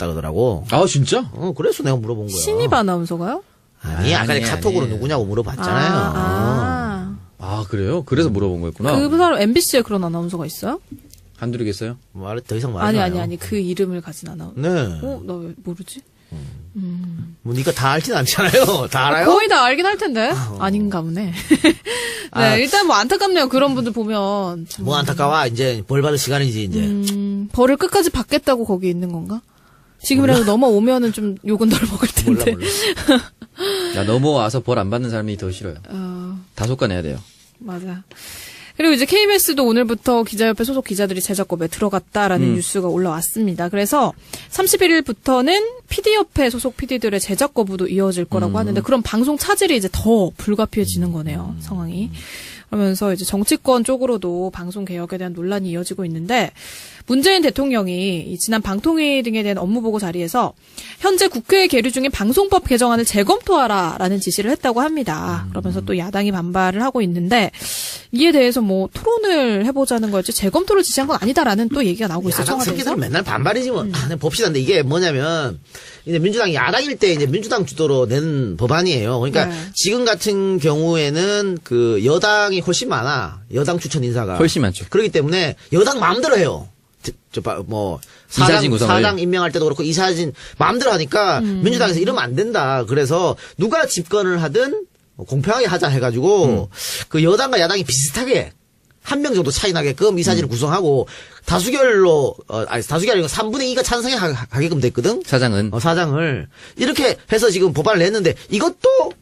Speaker 2: 그러더라고.
Speaker 3: 아 진짜?
Speaker 2: 그래서 내가 물어본 거야.
Speaker 1: 신입 아나운서가요?
Speaker 2: 아니 아까
Speaker 3: 아니,
Speaker 2: 카톡으로
Speaker 3: 아니.
Speaker 2: 누구냐고 물어봤잖아요.
Speaker 3: 아 그래요? 그래서 물어본 거였구나.
Speaker 1: 그 사람 MBC에 그런 아나운서가 있어요?
Speaker 3: 한둘이겠어요?
Speaker 2: 더 이상 말하지 마요.
Speaker 1: 아니 그 이름을 가진 아나운서.
Speaker 2: 네.
Speaker 1: 나 왜 모르지?
Speaker 2: 뭐 네가 다 알진 않잖아요. 다 알아요?
Speaker 1: 거의 다 알긴 할 텐데. 아닌가 보네. 네, 일단 뭐 안타깝네요. 그런 분들 보면. 참.
Speaker 2: 뭐 안타까워. 이제 벌 받을 시간이지 이제.
Speaker 1: 벌을 끝까지 받겠다고 거기 있는 건가? 지금이라도 넘어오면은 좀 욕은 덜 먹을 텐데.
Speaker 2: 몰라.
Speaker 3: 야 넘어와서 벌 안 받는 사람이 더 싫어요.
Speaker 1: 어,
Speaker 3: 다소가 내야 돼요.
Speaker 1: 맞아. 그리고 이제 KBS도 오늘부터 기자협회 소속 기자들이 제작업에 들어갔다라는 뉴스가 올라왔습니다. 그래서 31일부터는 PD협회 소속 PD들의 제작 거부도 이어질 거라고 하는데 그럼 방송 차질이 이제 더 불가피해지는 거네요. 상황이. 그러면서 이제 정치권 쪽으로도 방송 개혁에 대한 논란이 이어지고 있는데 문재인 대통령이 이 지난 방통위 등에 대한 업무보고 자리에서 현재 국회에 계류 중인 방송법 개정안을 재검토하라라는 지시를 했다고 합니다. 그러면서 또 야당이 반발을 하고 있는데 이에 대해서 뭐 토론을 해보자는 거였지 재검토를 지시한 건 아니다라는 또 얘기가 나오고 있어요.
Speaker 2: 야당
Speaker 1: 청와대에서.
Speaker 2: 새끼들은 맨날 반발이지 뭐. 봅시다. 근데 이게 뭐냐면 이제 민주당이 야당일 때 이제 민주당 주도로 낸 법안이에요. 그러니까
Speaker 1: 네.
Speaker 2: 지금 같은 경우에는 그 여당이 훨씬 많아. 여당 추천 인사가
Speaker 3: 훨씬 많죠.
Speaker 2: 그렇기 때문에 여당 마음대로 해요. 뭐
Speaker 3: 이사진 구성을.
Speaker 2: 사장 임명할 때도 그렇고 이사진 마음대로 하니까 민주당에서 이러면 안 된다. 그래서 누가 집권을 하든 공평하게 하자 해가지고 그 여당과 야당이 비슷하게 한 명 정도 차이 나게끔 이사진을 구성하고 다수결로 아니 다수결이 아니고 3분의 2가 찬성하게끔 됐거든.
Speaker 3: 사장은
Speaker 2: 사장을 이렇게 해서 지금 법안을 냈는데 이것도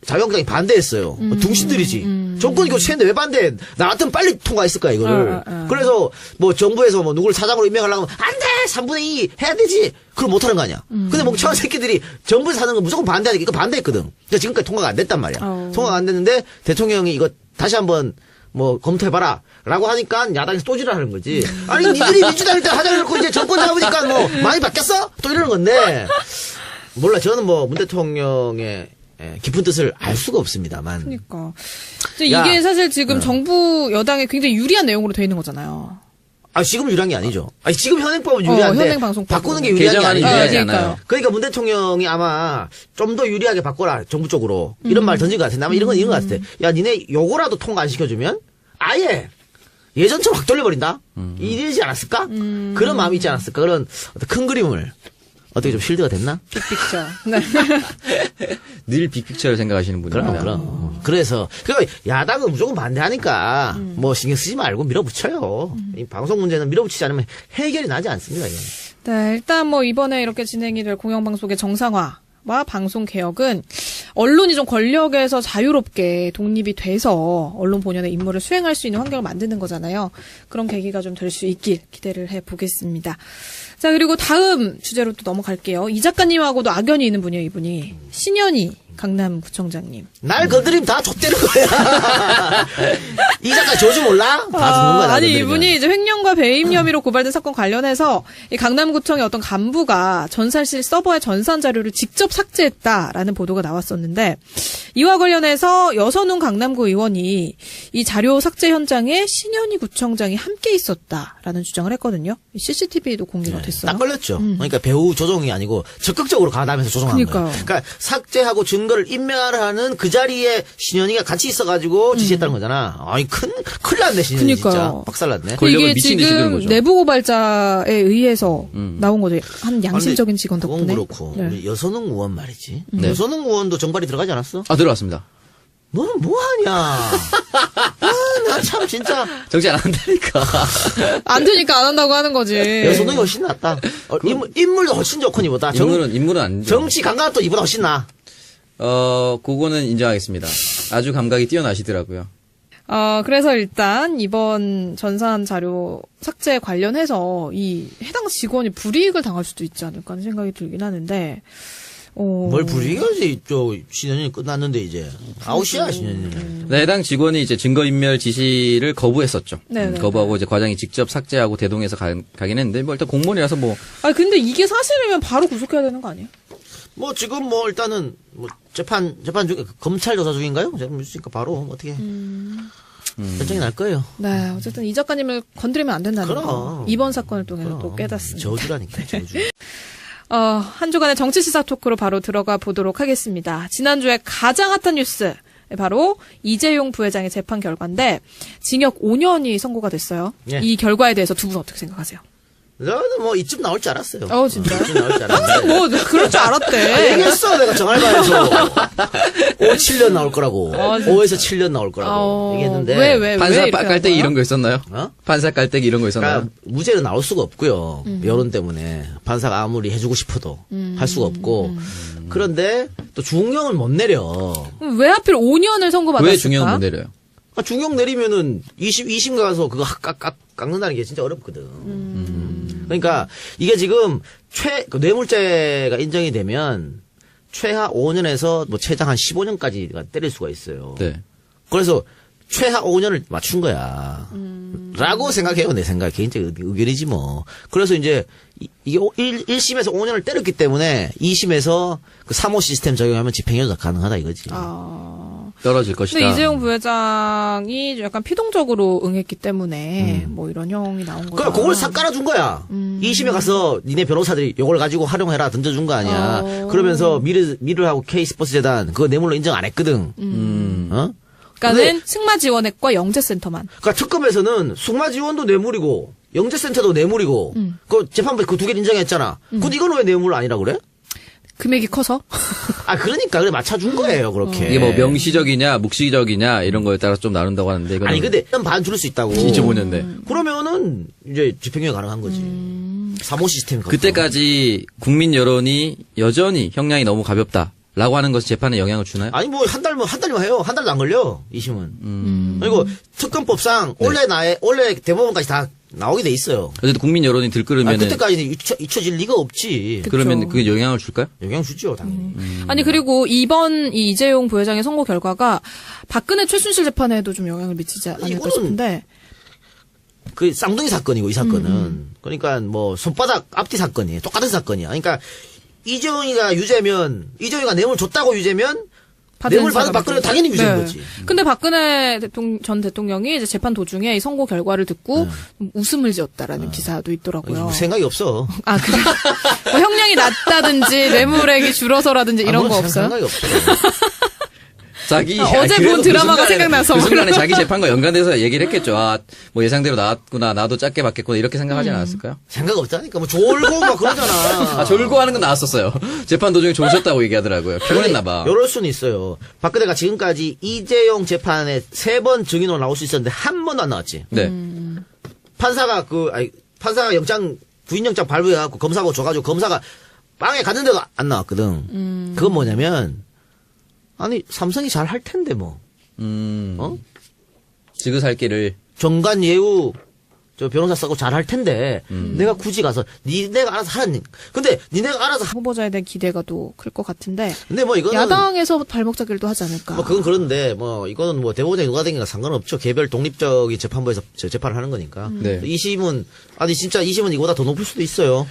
Speaker 2: 자유한국당이 반대했어요. 둥신들이지. 정권이 교체했는데 왜 반대? 나 같으면 빨리 통과했을 거야 이거를. 그래서 뭐 정부에서 뭐 누구를 사장으로 임명하려고 하면 안 돼! 3분의 2 해야 되지! 그걸 못하는 거 아니야. 근데 멍청한 새끼들이 정부에서 사는 거 무조건 반대하니까 이거 반대했거든. 그러니까 지금까지 통과가 안 됐단 말이야. 통과가 안 됐는데 대통령이 이거 다시 한번 뭐 검토해봐라 라고 하니까 야당에서 또 지랄하는 거지. 아니 니들이 민주당일 때 하자고 해놓고 이제 정권 잡으니까 뭐 많이 바뀌었어? 또 이러는 건데 몰라 저는 뭐 문 대통령의 깊은 뜻을 알 수가 없습니다만.
Speaker 1: 그러니까 이제
Speaker 2: 야.
Speaker 1: 이게 사실 지금 정부 여당에 굉장히 유리한 내용으로 돼 있는 거잖아요.
Speaker 2: 아 지금 유리한 게 아니죠. 아니 지금 현행법은 유리한데
Speaker 1: 현행방송법.
Speaker 2: 바꾸는 게 유리한 게
Speaker 3: 개정안은
Speaker 2: 아니죠.
Speaker 3: 유리하지
Speaker 1: 그러니까요.
Speaker 3: 않아요.
Speaker 2: 그러니까 문 대통령이 아마 좀 더 유리하게 바꿔라 정부 쪽으로 이런 말 던진 것 같아. 아마 이런 것 같아. 야 니네 요거라도 통과 안 시켜주면 아예 예전처럼 확 돌려버린다. 이러지 않았을까? 그런 마음이 있지 않았을까? 그런 어떤 큰 그림을 어떻게 좀 실드가 됐나?
Speaker 1: 빅픽처. 네.
Speaker 3: 늘 빅픽처를 생각하시는 분입니다.
Speaker 2: 그럼. 그래서 그 야당은 무조건 반대하니까 뭐 신경 쓰지 말고 밀어붙여요. 이 방송 문제는 밀어붙이지 않으면 해결이 나지 않습니다. 이건.
Speaker 1: 네, 일단 뭐 이번에 이렇게 진행이 될 공영방송의 정상화와 방송 개혁은 언론이 좀 권력에서 자유롭게 독립이 돼서 언론 본연의 임무를 수행할 수 있는 환경을 만드는 거잖아요. 그런 계기가 좀 될 수 있길 기대를 해보겠습니다. 자, 그리고 다음 주제로 또 넘어갈게요. 이 작가님하고도 악연이 있는 분이에요, 이분이. 신현희 강남구청장님.
Speaker 2: 날 건드리면 다 좆되는 거야. 이 작가 저주 몰라? 다 죽는 거야. 나
Speaker 1: 아니,
Speaker 2: 건드리면.
Speaker 1: 이분이 이제 횡령과 배임 혐의로 고발된 사건 관련해서 이 강남구청의 어떤 간부가 전산실 서버의 전산 자료를 직접 삭제했다라는 보도가 나왔었는데, 이와 관련해서 여선웅 강남구 의원이 이 자료 삭제 현장에 신현희 구청장이 함께 있었다라는 주장을 했거든요. CCTV도 공개가 됐어요.
Speaker 2: 딱 걸렸죠. 그러니까 배후 조종이 아니고 적극적으로 가담해서 조종한
Speaker 1: 그러니까요.
Speaker 2: 거예요. 그러니까 삭제하고 증거를 인멸하는 그 자리에 신현이가 같이 있어가지고 지시했다는 거잖아. 아니 큰일 났네 신현이 진짜.
Speaker 1: 그러니까요.
Speaker 2: 박살났네.
Speaker 3: 권력을
Speaker 1: 이게
Speaker 3: 미친 듯이 드는
Speaker 1: 지금
Speaker 3: 거죠.
Speaker 1: 내부 고발자에 의해서 나온 거죠. 한 양심적인 직원 덕분에.
Speaker 2: 그건 그렇고
Speaker 1: 네.
Speaker 2: 우리 여선웅 의원 말이지. 여선웅 의원도 정발이 들어가지 않았어?
Speaker 3: 아, 들어왔습니다.
Speaker 2: 너는 뭐하냐? 나 참 진짜
Speaker 3: 정치 안 한다니까.
Speaker 1: 안 되니까 안 한다고 하는 거지.
Speaker 2: 여선웅이 훨씬 낫다. 인물도 훨씬 좋고 이보다.
Speaker 3: 인물은 아니죠.
Speaker 2: 정치 감각도 이보다 훨씬 나.
Speaker 3: 그거는 인정하겠습니다. 아주 감각이 뛰어나시더라고요.
Speaker 1: 그래서 일단 이번 전산 자료 삭제 관련해서 이 해당 직원이 불이익을 당할 수도 있지 않을까 하는 생각이 들긴 하는데,
Speaker 2: 뭘 불이익하지? 신현이 끝났는데 이제 아웃이야 신현이.
Speaker 3: 네, 해당 직원이 이제 증거인멸 지시를 거부했었죠.
Speaker 1: 네네.
Speaker 3: 거부하고 이제 과장이 직접 삭제하고 대동해서 가긴 했는데, 뭐 일단 공무원이라서 뭐,
Speaker 1: 아니, 근데 이게 사실이면 바로 구속해야 되는 거 아니에요?
Speaker 2: 뭐 지금 뭐 일단은 뭐 재판 중에 검찰 조사 중인가요? 제가 있으니까 바로 어떻게 결정이 날 거예요.
Speaker 1: 네, 어쨌든 이 작가님을 건드리면 안 된다는
Speaker 2: 그럼.
Speaker 1: 거. 이번 사건을 통해서 또 깨닫습니다.
Speaker 2: 저주라니까 저주.
Speaker 1: 한 주간의 정치 시사 토크로 바로 들어가 보도록 하겠습니다. 지난주에 가장 핫한 뉴스. 바로 이재용 부회장의 재판 결과인데 징역 5년이 선고가 됐어요.
Speaker 2: 예.
Speaker 1: 이 결과에 대해서 두 분 어떻게 생각하세요?
Speaker 2: 저는 뭐 이쯤 나올 줄 알았어요.
Speaker 1: 진짜요?
Speaker 2: 이쯤 나올 줄 알았는데.
Speaker 1: 뭐 그럴 줄 알았대.
Speaker 2: 얘기했어 내가 정알바에서 5, 7년 나올 거라고. 5에서 7년 나올 거라고 얘기했는데.
Speaker 1: 왜
Speaker 3: 판사
Speaker 1: 이렇게 한
Speaker 3: 깔때기
Speaker 1: 거야?
Speaker 3: 이런 거 있었나요?
Speaker 2: 어?
Speaker 3: 판사 깔때기 이런 거 있었나요?
Speaker 2: 그러니까 무죄는 나올 수가 없고요. 여론 때문에 판사가 아무리 해주고 싶어도 할 수가 없고. 그런데 또 중형을 못 내려.
Speaker 1: 왜 하필 5년을 선고받았을까?
Speaker 3: 왜 중형을 못 내려요?
Speaker 2: 중형 내리면은 2심 가서 그거 깎는다는 게 진짜 어렵거든. 그러니까 이게 지금 그 뇌물죄가 인정이 되면 최하 5년에서 뭐 최장 한 15년까지 때릴 수가 있어요.
Speaker 3: 네.
Speaker 2: 그래서 최하 5년을 맞춘 거야. 라고 생각해요. 내 생각. 개인적 의견이지 뭐. 그래서 이제 이게 1심에서 5년을 때렸기 때문에 2심에서 그 3호 시스템 적용하면 집행유예 가능하다 이거지.
Speaker 3: 떨어질 것이다.
Speaker 1: 근데 이재용 부회장이 약간 피동적으로 응했기 때문에 뭐 이런 형이 나온 거다.
Speaker 2: 그럼 그걸 싹 깔아준 거야. 2심에 가서 니네 변호사들이 요걸 가지고 활용해라 던져준 거 아니야. 그러면서 미르하고 K스포츠재단 그거 뇌물로 인정 안 했거든. 어?
Speaker 1: 그러니까는 승마 지원액과 영재센터만.
Speaker 2: 그러니까 특검에서는 숙마 지원도 뇌물이고 영재센터도 뇌물이고 그 재판부에 그 두 개를 인정했잖아. 근데 이건 왜 뇌물 아니라고 그래?
Speaker 1: 금액이 커서?
Speaker 2: 그러니까 그래 맞춰준 거예요 그렇게.
Speaker 3: 이게 뭐 명시적이냐 묵시적이냐 이런 거에 따라서 좀 나눈다고 하는데 이거는
Speaker 2: 아니 근데 반 줄일 수 있다고.
Speaker 3: 25년대.
Speaker 2: 그러면은 이제 집행유예 가능한 거지. 3호 시스템이.
Speaker 3: 그때까지 국민 여론이 여전히 형량이 너무 가볍다라고 하는 것이 재판에 영향을 주나요?
Speaker 2: 아니 뭐 한 달만 해요. 한 달도 안 걸려 2심은. 그리고 특검법상 원래 대법원까지 다 나오게 돼 있어요.
Speaker 3: 어쨌든 국민 여론이 들끓으면
Speaker 2: 그때까지는 잊혀질 리가 없지.
Speaker 3: 그러면 그게 영향을 줄까요?
Speaker 2: 영향 주죠 당연히.
Speaker 1: 아니 그리고 이번 이 이재용 부회장의 선고 결과가 박근혜 최순실 재판에도 좀 영향을 미치지 않을까
Speaker 2: 이거는
Speaker 1: 싶은데.
Speaker 2: 그 쌍둥이 사건이고 이 사건은. 그러니까 뭐 손바닥 앞뒤 사건이에요. 똑같은 사건이야. 그러니까 이재용이가 이재용이가 뇌물 줬다고 유죄면
Speaker 1: 받은
Speaker 2: 뇌물 받은
Speaker 1: 사람이
Speaker 2: 박근혜는 당연히 유죄인 거지.
Speaker 1: 근데 박근혜 전 대통령이 이제 재판 도중에 이 선고 결과를 듣고 웃음을 지었다라는 기사도 있더라고요.
Speaker 2: 생각이 없어.
Speaker 1: 아, 그래. 뭐 형량이 낮다든지 뇌물액이 줄어서라든지 이런 거 없어요?
Speaker 2: 생각이 없어.
Speaker 1: 어제
Speaker 3: 그래도
Speaker 1: 본 드라마가 생각나서
Speaker 3: 그 순간에 자기 재판과 연관돼서 얘기를 했겠죠. 아, 뭐 예상대로 나왔구나. 나도 작게 받겠구나. 이렇게 생각하지 않았을까요?
Speaker 2: 생각 없다니까. 뭐 졸고 막 그러잖아.
Speaker 3: 아, 졸고 하는 건 나왔었어요. 재판 도중에 졸으셨다고 얘기하더라고요. 피곤했나봐.
Speaker 2: 이럴 수는 있어요. 박근혜가 지금까지 이재용 재판에 3번 증인으로 나올 수 있었는데 한 번도 안 나왔지.
Speaker 3: 네.
Speaker 2: 판사가 부인영장 발부해갖고 검사하고 줘가지고 검사가 빵에 갔는데도 안 나왔거든. 그건 뭐냐면, 아니, 삼성이 잘 할 텐데, 뭐.
Speaker 3: 지그살길을.
Speaker 2: 정관 예우, 변호사 쓰고 잘 할 텐데, 내가 굳이 가서, 니네가 알아서 하라니. 근데, 니네가 알아서
Speaker 1: 후보자에 대한 기대가 또 클 것 같은데.
Speaker 2: 근데 뭐 이거는.
Speaker 1: 야당에서 발목 잡기를 또 하지 않을까.
Speaker 2: 뭐 그건 그런데, 뭐, 이거는 뭐 대법원장이 누가 된게 상관없죠. 개별 독립적인 재판부에서 재판을 하는 거니까.
Speaker 3: 네.
Speaker 2: 2심은, 아니, 진짜 2심은 이거보다 더 높을 수도 있어요.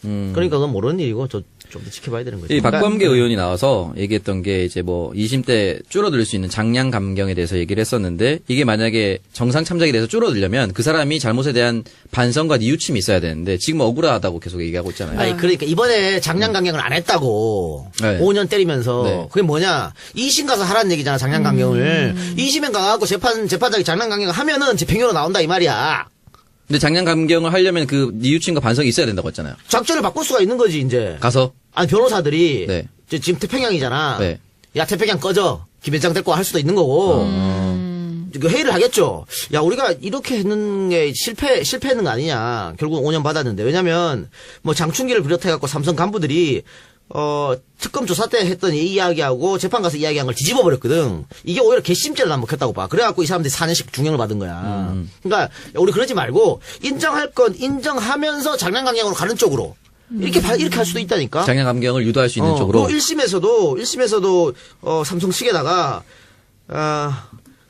Speaker 2: 그러니까 그건 모르는 일이고, 좀 더 지켜봐야 되는 거죠.
Speaker 3: 이 박범계 의원이 나와서 얘기했던 게 이제 뭐 2심 때 줄어들 수 있는 장량 감경에 대해서 얘기를 했었는데 이게 만약에 정상 참작에 대해서 줄어들려면 그 사람이 잘못에 대한 반성과 뉘우침이 있어야 되는데 지금 억울하다고 계속 얘기하고 있잖아요.
Speaker 2: 아니, 그러니까 이번에 장량 감경을 안 했다고.
Speaker 3: 네.
Speaker 2: 5년 때리면서.
Speaker 3: 네.
Speaker 2: 그게 뭐냐. 2심 가서 하라는 얘기잖아, 장량 감경을. 2심에 가갖고 재판장이 장량 감경을 하면은 집행유예로 나온다, 이 말이야.
Speaker 3: 근데 장량 감경을 하려면 그 뉘우침과 반성이 있어야 된다고 했잖아요.
Speaker 2: 작전을 바꿀 수가 있는 거지, 이제.
Speaker 3: 가서.
Speaker 2: 아니, 변호사들이.
Speaker 3: 네.
Speaker 2: 지금 태평양이잖아.
Speaker 3: 네.
Speaker 2: 야, 태평양 꺼져. 김현장 데리고 할 수도 있는 거고. 그 회의를 하겠죠. 야, 우리가 이렇게 했는 게 실패했는 거 아니냐. 결국 5년 받았는데. 왜냐면, 뭐 장충기를 비롯해갖고 삼성 간부들이, 특검 조사 때 했던 이야기하고 재판 가서 이야기한 걸 뒤집어 버렸거든. 이게 오히려 괘씸죄를 난 먹혔다고 봐. 그래갖고 이 사람들이 4년씩 중형을 받은 거야. 그러니까, 우리 그러지 말고, 인정할 건 인정하면서 장량강경으로 가는 쪽으로. 이렇게 할 수도 있다니까.
Speaker 3: 장량 감경을 유도할 수 있는 쪽으로.
Speaker 2: 1심에서도, 삼성 측에다가,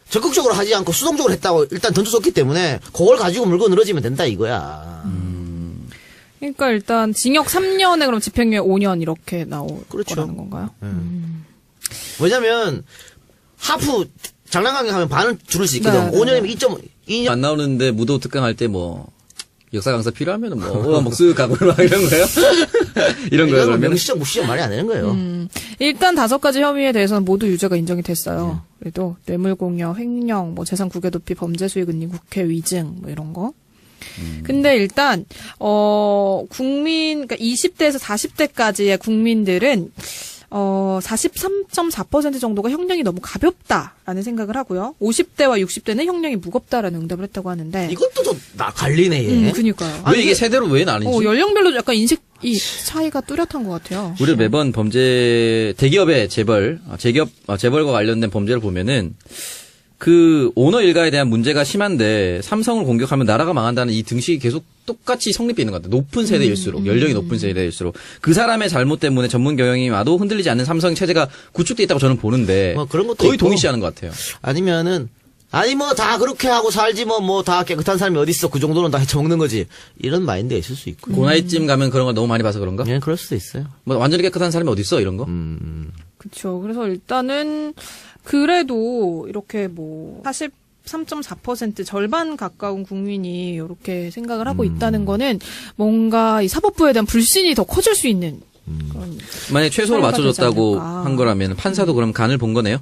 Speaker 2: 적극적으로 하지 않고 수동적으로 했다고 일단 던져줬기 때문에, 그걸 가지고 물고 늘어지면 된다 이거야.
Speaker 1: 그러니까 일단 징역 3년에 그럼 집행유예 5년 이렇게 나올
Speaker 2: 그렇죠.
Speaker 1: 거라는 건가요?
Speaker 2: 왜냐면, 하프, 장량강경 하면 반은 줄을 수 있거든.
Speaker 1: 네,
Speaker 2: 5년이면 2.2년.
Speaker 3: 안 나오는데 무도 특강할 때 뭐 역사 강사 필요하면은 뭐 쓱 가고 막 이런 거요? 이런 거요 그러면?
Speaker 2: 명시적 무시적 말이 안 되는 거예요.
Speaker 1: 일단 5가지 혐의에 대해서는 모두 유죄가 인정이 됐어요. 그래도 뇌물공여, 횡령, 뭐 재산 국외 도피, 범죄 수익 은닉, 국회 위증 뭐 이런 거. 근데 일단 그러니까 20대에서 40대까지의 국민들은 43.4% 정도가 형량이 너무 가볍다라는 생각을 하고요. 50대와 60대는 형량이 무겁다라는 응답을 했다고 하는데.
Speaker 2: 이것도 좀 갈리네, 얘.
Speaker 1: 그니까요.
Speaker 3: 왜 이게 세대로 왜 나뉘지?
Speaker 1: 연령별로 약간 인식이 차이가 뚜렷한 것 같아요.
Speaker 3: 우리가 매번 대기업의 재벌과 관련된 범죄를 보면은 그 오너 일가에 대한 문제가 심한데 삼성을 공격하면 나라가 망한다는 이 등식이 계속 똑같이 성립돼 있는 것 같아요. 높은 세대일수록 연령이 높은 세대일수록 그 사람의 잘못 때문에 전문 경영이 와도 흔들리지 않는 삼성 체제가 구축돼 있다고 저는 보는데
Speaker 2: 뭐 그런 것도
Speaker 3: 거의
Speaker 2: 있고.
Speaker 3: 동의시하는 것 같아요.
Speaker 2: 아니면은 뭐 다 그렇게 하고 살지 뭐 다 깨끗한 사람이 어디 있어. 그 정도는 다 헤쳐먹는 거지. 이런 마인드가 있을 수 있고.
Speaker 3: 그 나이쯤 가면 그런 걸 너무 많이 봐서 그런가?
Speaker 2: 예, 그럴 수도 있어요.
Speaker 3: 뭐 완전히 깨끗한 사람이 어디 있어 이런 거?
Speaker 1: 그렇죠. 그래서 일단은 그래도 이렇게 뭐 43.4% 절반 가까운 국민이 이렇게 생각을 하고 있다는 거는 뭔가 이 사법부에 대한 불신이 더 커질 수 있는 그런.
Speaker 3: 만약에 최소로
Speaker 1: 차이가 되지
Speaker 3: 맞춰줬다고
Speaker 1: 않을까.
Speaker 3: 한 거라면 판사도 그럼 간을 본 거네요?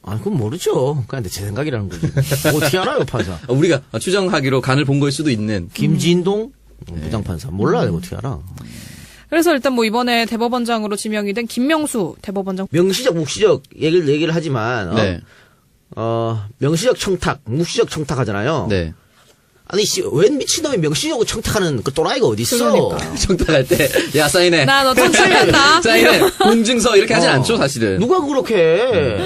Speaker 2: 아, 그건 모르죠. 그냥 제 생각이라는 거지. 어떻게 알아요, 판사?
Speaker 3: 우리가 추정하기로 간을 본 걸 수도 있는.
Speaker 2: 김진동 부장판사. 몰라요, 어떻게 알아?
Speaker 1: 그래서 일단 뭐 이번에 대법원장으로 지명이 된 김명수 대법원장.
Speaker 2: 명시적, 묵시적 얘기를 하지만,
Speaker 3: 네.
Speaker 2: 명시적 청탁, 묵시적 청탁 하잖아요.
Speaker 3: 네.
Speaker 2: 아니, 웬 미친놈이 명시적으로 청탁하는 그 또라이가 어딨어?
Speaker 1: 그러니까요.
Speaker 3: 청탁할 때, 야, 사인해.
Speaker 1: 나 너 청취한다.
Speaker 3: 사인해. 공증서 이렇게 하진 않죠, 사실은.
Speaker 2: 누가 그렇게 해?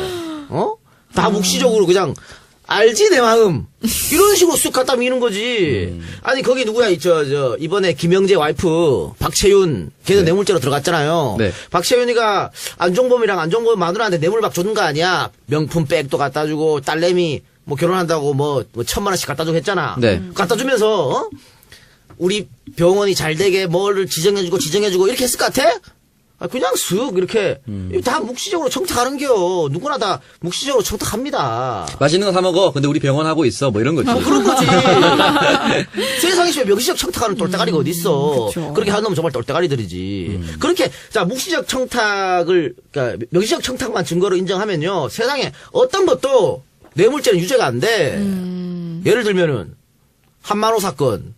Speaker 2: 다 묵시적으로 그냥, 알지, 내 마음. 이런 식으로 쑥 갖다 미는 거지. 아니, 거기 누구야, 이번에 김영재 와이프, 박채윤, 걔도
Speaker 3: 네.
Speaker 2: 뇌물죄로 들어갔잖아요.
Speaker 3: 네.
Speaker 2: 박채윤이가 안종범 마누라한테 뇌물 막 줬는 거 아니야? 명품 백도 갖다 주고, 딸내미, 뭐 결혼한다고 뭐 1,000만 원씩 갖다 주고 했잖아.
Speaker 3: 네.
Speaker 2: 갖다 주면서, 우리 병원이 잘 되게 뭐를 지정해주고 이렇게 했을 것 같아? 그냥 쓱 이렇게 다 묵시적으로 청탁하는겨. 누구나 다 묵시적으로 청탁합니다.
Speaker 3: 맛있는 거 사 먹어. 근데 우리 병원 하고 있어. 뭐 이런 거지.
Speaker 2: 그런 거지. 세상에 명시적 청탁하는 똘대가리가 어디 있어?
Speaker 1: 그쵸.
Speaker 2: 그렇게 하는 놈은 정말 똘대가리들이지. 그렇게 자 묵시적 청탁을 그러니까 명시적 청탁만 증거로 인정하면요, 세상에 어떤 것도 뇌물죄는 유죄가 안 돼. 예를 들면은 한만호 사건,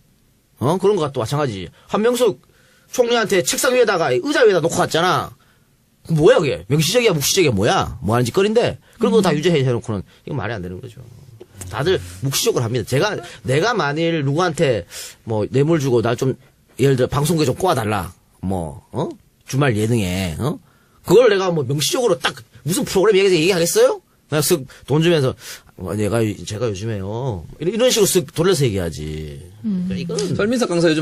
Speaker 2: 그런 것도 마찬가지. 한명숙 총리한테 책상 위에다가 의자 위에다 놓고 갔잖아. 뭐야 그게? 명시적이야 묵시적이야 뭐야? 뭐 하는 짓거리인데 그런 거 다 유죄해놓고는 이건 말이 안 되는 거죠. 다들 묵시적으로 합니다. 내가 만일 누구한테 뭐 뇌물 주고 날 좀 예를 들어 방송국에 좀 꼬아달라. 주말 예능에 그걸 내가 뭐 명시적으로 딱 무슨 프로그램 얘기하겠어요? 그냥 쓱 돈 주면서 제가 요즘에요 이런 식으로 쓱 돌려서 얘기하지. 이거는
Speaker 3: 설민석 강사 요즘